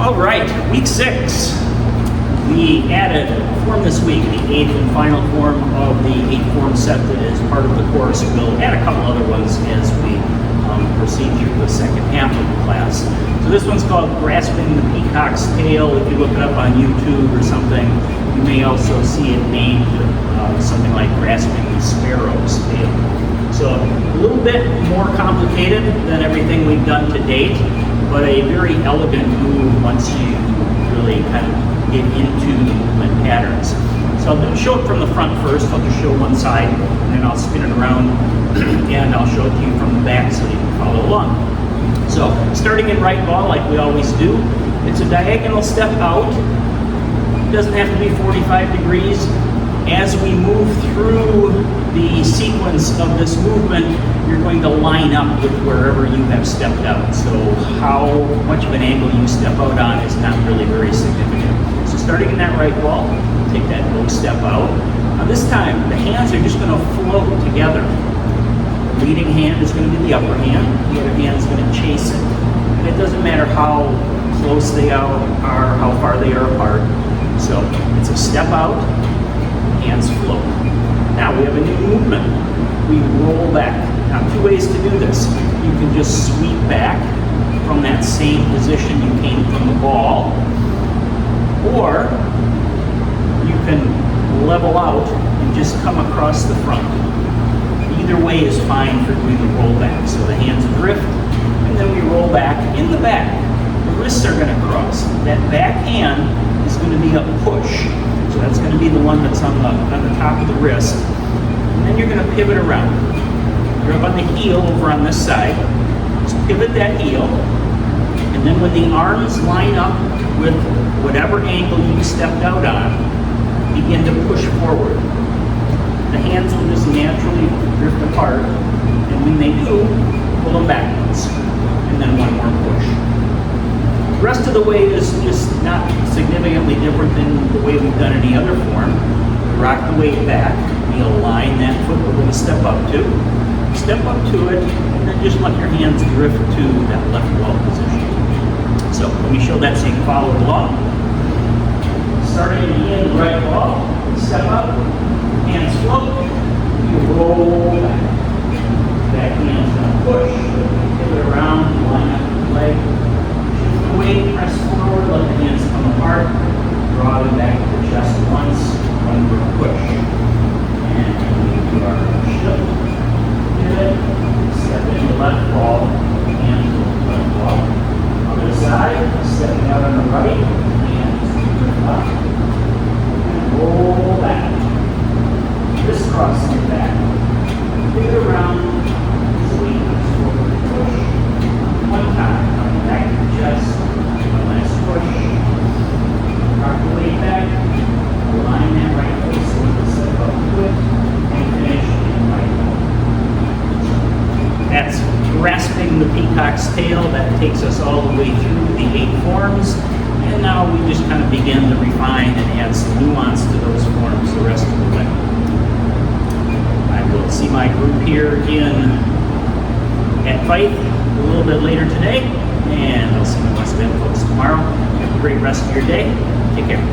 All right, week 6. We added a form this week, the 8th and final form of the 8-form set that is part of the course. We'll add a couple other ones as we proceed through the second half of the class. So this one's called Grasping the Peacock's Tail. If you look it up on YouTube or something, you may also see it named something like Grasping the Sparrow's Tail. So a little bit more complicated than everything we've done to date, but a very elegant move once you really kind of get into the movement patterns. So I'll show it from the front first. I'll just show one side, and then I'll spin it around, and I'll show it to you from the back so you can follow along. So starting in right ball, like we always do, it's a diagonal step out. It doesn't have to be 45 degrees. As we move through the sequence of this movement, you're going to line up with wherever you have stepped out. So how much of an angle you step out on is not really very significant. So starting in that right ball, take that low step out. Now this time, the hands are just going to float together. The leading hand is going to be the upper hand. The other hand is going to chase it. And it doesn't matter how close they are, how far they are apart. So it's a step out, hands float. Now we have a new movement. We roll back. Now 2 ways to do this. You can just sweep back from that same position you came from the ball, or you can level out and just come across the front. Either way is fine for doing the roll back. So the hands drift, and then we roll back in the back. The wrists are going to cross. That back hand is going to be a push. So that's going to be the one that's on the top of the wrist. And then you're going to pivot around. You're up on the heel over on this side. Just pivot that heel. And then when the arms line up with whatever angle you stepped out on, begin to push forward. The hands will just naturally drift apart. And when they do, pull them backwards. And then one more push. The rest of the way is just not significantly different than the way we've done any other form. We rock the weight back, we align that foot we're going to step up to. Step up to it, and then just let your hands drift to that left wall position. So let me show that so you can follow along. Starting in the right ball, step up, hands float, you roll back. Back hand's going to push, pivot around, line up the leg. Weight, press forward, let the hands come apart, draw them back to the chest once, one more push. And we do our shift, pivot, step into left ball, and left ball. Other side, stepping out on the right, and up, and roll back. Crisscross the back, pivot around, easily, forward push. One time, coming back to the chest. Push, rock the weight back, align that right foot so we can step up to it, and finish in right ball. That's Grasping the Peacock's Tail. That takes us all the way through the 8 forms, and now we just kind of begin to refine and add some nuance to those forms the rest of the way. I will see my group here in at Fife a little bit later today. And I'll see you West Bend folks tomorrow. Have a great rest of your day. Take care.